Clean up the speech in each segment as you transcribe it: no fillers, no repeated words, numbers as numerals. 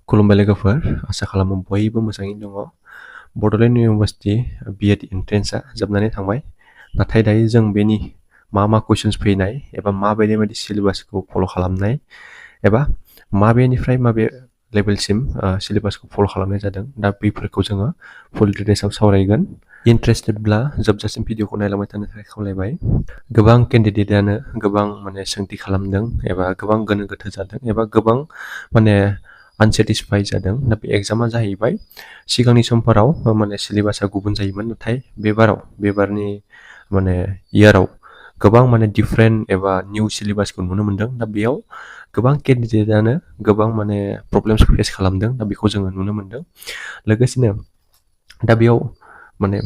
खुलुमबाय लोगोफोर आसा खालामो बयबो मोजाङैनो दङ बड'लेण्ड इउनिभार्सिटि B.Ed एन्ट्रेन्सआ जोबनानै थांबाय नाथाय दायो जों बेनि मा कुइसन्स फैनाय एबा माबायदि सिलेबासखौ फल' खालामनाय एबा माबेनिफ्राय माबे लेभेलसिम सिलेबासखौ फल' खालामनाय जादों दा बेफोरखौ जोङो फुल डिटेल्सआव सावरायगोन इन्टारेस्टेडब्ला जोबजासिम भिडिअखौ नायलांबाय थानो थाखाय खावलायबाय गोबां केन्डिडेटआनो गोबां सोंथि खालामदों एबा गोबां गोनो गोथो जादों एबा गोबां आनसेटिसफाइड जादों दा बे एग्जामा जाहैबाय सिगांनि समफोराव सिलेबासा गुबुन जायोमोन नाथाय बेबारनि इयाराव गोबां डिफरेन्ट एबा निउ सिलेबासखौ नुनो मोनदों दा बेयाव गोबां केन्डिडेटआनो गोबां प्रब्लेम्स फेस खालामदों दा बेखौ जोङो नुनो मोनदों लोगोसेनो दा बेयाव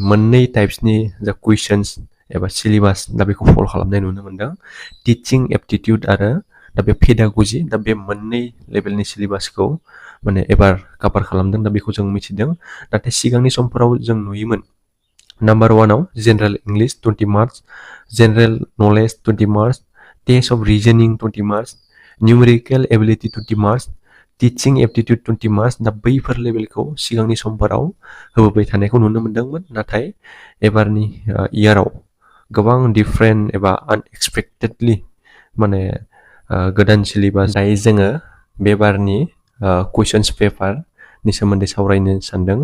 मोननै टाइप्सनि जा कुइसन्स एबा सिलेबास दा बेखौ फल' खालामनाय नुनो मोनदों टिचिं एप्टिटिउड आरो दा बे पेडाग'जि दा बे मोननै लेभेलनि सिलेबासखौ एबार काभार खालामदों दा बेखौ जों मिथिदों नाथाय सिगांनि समफोराव जों नुयोमोन नाम्बार 1आव general English 20 marks general knowledge 20 marks test of reasoning 20 marks numerical ability 20 marks teaching aptitude 20 marks दा बैफोर लेभेलखौ सिगांनि समफोराव होबोबाय थानायखौ नुनो मोनदोंमोन नाथाय एबारनि इयाराव गोबां डिफरेन्ट एबा आनएक्सपेक्टेडलि गोदान सिलेबास दायो जोङो बेबारनि कुइसन्स पेपारनि सोमोन्दै सावरायनो सानदों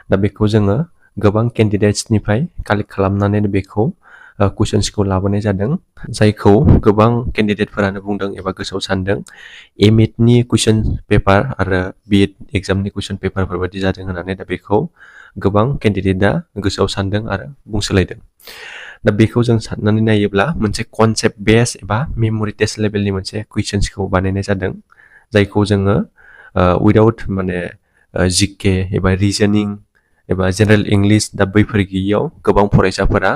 दा बेखौ जोङो गोबां केन्डिडेट्सनिफ्राय कालेक्ट खालामनानै बेखौ कुइसन्सखौ लाबोनाय जादों जायखौ गोबां केन्डिडेटफोरानो बुंदों एबा गोसोआव सानदों एमएडनि कुइसन पेपार आरो B.Ed एग्जामनि कुइसन पेपारफोर बायदि जादों होननानै दा बेखौ गोबां केन्डिडेटआ गोसोआव सानदों आरो बुंसोलायदों दा बेखौ जों साननानै नायोब्ला मोनसे कनसेप्ट बेस एबा मेम'रि टेस्ट लेभेलनि मोनसे कुइसन्सखौ बानायनाय जादों जायखौ जोङो उइदाउट जिके एबा रिजनिं एबा जेनेरेल इंलिश दा बैफोर गैयियाव गोबां फरायसाफोरा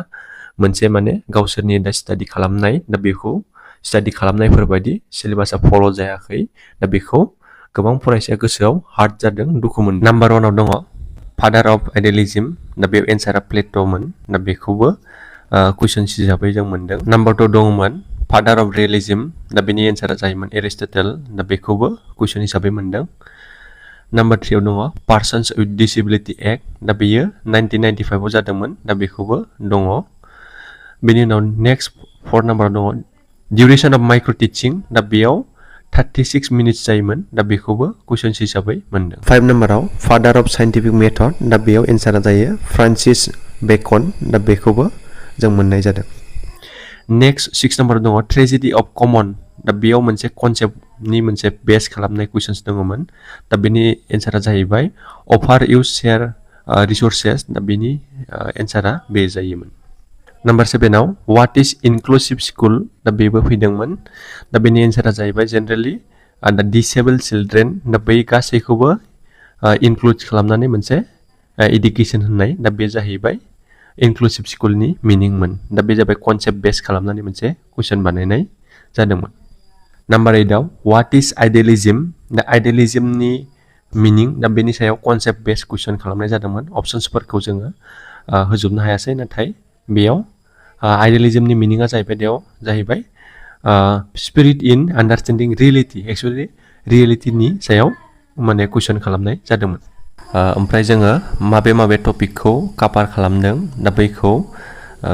मोनसे गावसोरनि दा स्टाडि खालामनाय दा बेखौ स्टाडि खालामनायफोर बायदि सिलेबासा फल' जायाखै दा बेखौ गोबां फरायसाया गोसोआव हार्ड जादों दुखु मोनदों नाम्बार 1आव दङ फादार अफ आइडियेलिज्म दा बे एन्सारा प्लेट'मोन दा बेखौबो कुइसन्स हिसाबै जों मोनदों नाम्बार 2 दङमोन फादार अफ रियेलिज्म दा बेनि एन्सारा जायोमोन एरिस्टटेल दा बेखौबो कुइसन हिसाबै मोनदों नाम्बार 3आव दङ पार्सन्स उइथ डिसेबिलिटि एक्ट दा बेयो 1995आव जादोंमोन दा बेखौबो दङ बेनि उनाव नेक्स्ट 4 नाम्बाराव दङ डिउरेसन अफ माइक्र' टिचिं दा बेयाव 36 मिनिट्स जायोमोन दा बेखौबो कुइसन्स हिसाबै मोनदों 5 नाम्बाराव फादार अफ साइन्टिफिक मेथड दा बेयाव एन्सारा जायो फ्रान्सिस बेकन दा बेखौबो जों मोननाय जादों नेक्स्ट 6 नाम्बाराव दङ ट्रेजेडि अफ कमन दा बेयाव मोनसे कनसेप्टनि मोनसे बेस खालामनाय कुइसन्स दङमोन दा बेनि एन्सारा जाहैबाय अफार इउ शेयार रिसोर्सेस दा बेनि एन्सारा बे जायोमोन नाम्बार 7आव व्हाट इज इनक्लुसिभ स्कुल दा बेबो फैदोंमोन दा बेनि एन्सारा जाहैबाय जेनेरेलि दा डिसेबल्ड चिल्ड्रेन दा बै गासैखौबो इनक्लुड खालामनानै मोनसे इडुकेसन होननाय दा बे जाहैबाय इनक्लुसिभ स्कुलनि मिनिंमोन दा बे जाबाय कनसेप्ट बेस खालामनानै मोनसे कुइसन बानायनाय जादोंमोन नाम्बार 8आव व्हाट इज आइडियेलिज्म दा आइडियेलिज्मनि मिनिं दा बेनि सायाव कनसेप्ट बेस कुइसन खालामनाय जादोंमोन अप्सन्सफोरखौ जोङो होजोबनो हायासै नाथाय बेयाव आइडियेलिज्मनि मिनिङा जाहैबाय स्पिरिट इन आन्डारस्टेन्डिं रियेलिटि एक्सुवेलि रियेलिटिनि सायाव कुइसन खालामनाय जादोंमोन ओमफ्राय जोङो माबे टपिकखौ काभार खालामदों दा बैखौ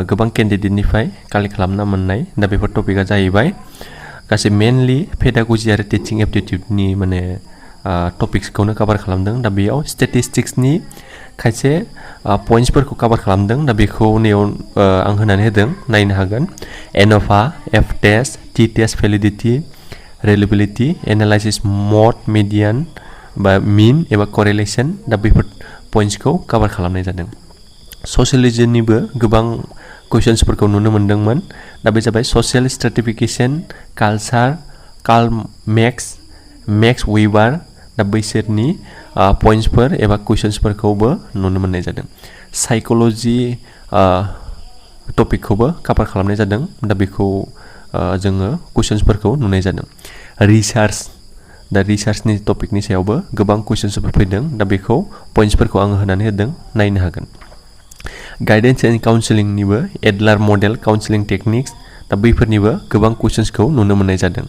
गोबां केन्डिडेटनिफ्राय कालेक्ट खालामना मोननाय दा बेफोर टपिकआ जाहैबाय गासै मेनलि पेडाग'जि आरो टिचिं एप्टिट्युडनि टपिक्सखौनो काभार खालामदों दा बेयाव स्टेटिस्टिक्सनि खायसे पइन्ट्सफोरखौ काभार खालामदों दा बेखौ नैयाव आं होनानै होदों नायनो हागोन एन'भा F test t test validity reliability analysis mode median बा मिन एबा करेलेसन दा बेफोर पइन्ट्सखौ काभार खालामनाय जादों ससियलजिनिबो गोबां कुइसन्सफोरखौ नुनो मोनदोंमोन दा बे जाबाय social stratification culture Karl Marx Weber दा बैसोरनि पइन्ट्सफोर एबा कुइसन्सफोरखौबो नुनो मोननाय जादों साइक'लजि टपिकखौबो काभार खालामनाय जादों दा बेखौ जोङो कुइसन्सफोरखौ नुनाय जादों रिसार्च दा रिसार्चनि टपिकनि सायावबो गोबां कुइसन्सफोर फैदों दा बेखौ पइन्ट्सफोरखौ आङो होनानै होदों नायनो हागोन गाइडेन्स एन्ड काउन्सिलिंनिबो एडलार मडेल काउन्सिलिं टेकनिक्स दा बैफोरनिबो गोबां कुइसन्सखौ नुनो मोननाय जादों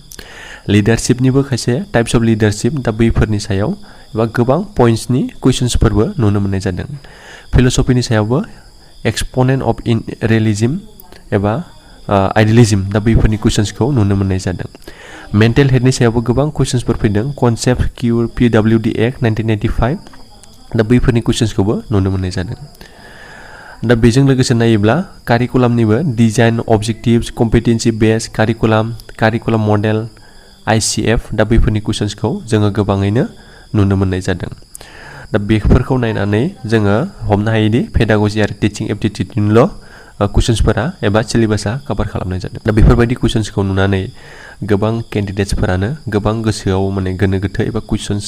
लिडारशिपनिबो खायसे टाइप्स अफ लिडारशिप दा बैफोरनि सायाव एबा गोबां पइन्ट्सनि कुइसन्सफोरबो नुनो मोननाय जादों। फिल'सफिनि सायावबो एक्सपनेन्ट अफ इन रियेलिज्म एबा आइडियेलिज्म दा बैफोरनि कुइसन्सखौ नुनो मोननाय जादों। मेन्टेल हेल्थनि सायावबो गोबां कुइसन्सफोर फैदों। कनसेप्ट किउर PWD एक्ट 1995 दा बैफोरनि कुइसन्सखौबो नुनो मोननाय जादों। दा बेजों लोगोसे नायोब्ला कारिकुलामनिबो डिजाइन अबजेक्टिव्स कम्पिटेन्सि बेस कारिकुलाम मडेल ICF दा बैफोरनि कुइसन्सखौ जोङो गोबाङैनो नुनो मोननाय जादों। दा बेफोरखौ नायनानै जोङो हमनो हायोदि पेडागजि आरो टिचिं एप्टिटिउडनिल' कुइसन्सफोरा एबा सिलेबासा कभार खालामनाय जादों। दा बेफोरबायदि कुइसन्सखौ नुनानै गोबां केन्डिडेट्सफोरानो गोबां गोसोआव माने गोनो गोथो एबा कुइसन्स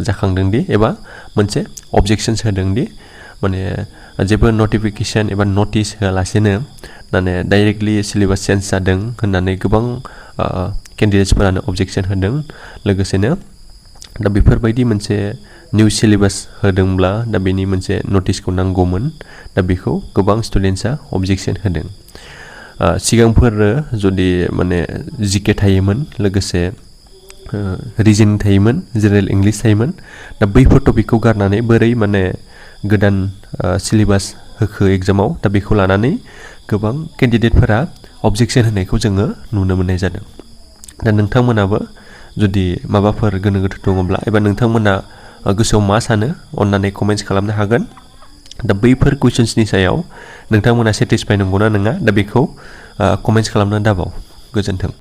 जाखांदोंदि एबा मोनसे अबजेक्सन्स होदोंदि माने जेबो नटिफिकेसन एबा नटिस होआलासेनो माने डाइरेक्टलि सिलेबास चेन्ज जादों होननानै गोबां केन्डिडेट्सफोरानो अबजेक्सन होदों। लोगोसेनो दा बेफोरबायदि मोनसे निउ सिलेबास होदोंब्ला दा बेनि मोनसे नटिसखौ नांगौमोन। दा बेखौ गोबां स्टुडेन्टसा अबजेक्सन होदों। सिगांफोर जुदि माने जिके थायोमोन लोगोसे रिजनिं थायोमोन जेनेरेल इंलिश थायोमोन। दा बैफोर टपिकखौ गारनानै बोरै माने गोदान सिलेबास होखो एग्जामाव दा बेखौ लानानै गोबां केन्डिडेटफोरा अबजेक्सन होनायखौ जोङो नुनो मोननाय जादों। दा नोंथांमोनाबो जुदि माबाफोर गोनो गोथो दङब्ला एबा नोंथांमोना गोसोआव मा सानो अननानै कमेन्ट्स खालामनो हागोन। दा बैफोर कुइसन्सनि सायाव नोंथांमोना सेटिसफाइ नंगौना नङा दा बेखौ कमेन्ट्स खालामनो दाबाव। गोजोन्थों।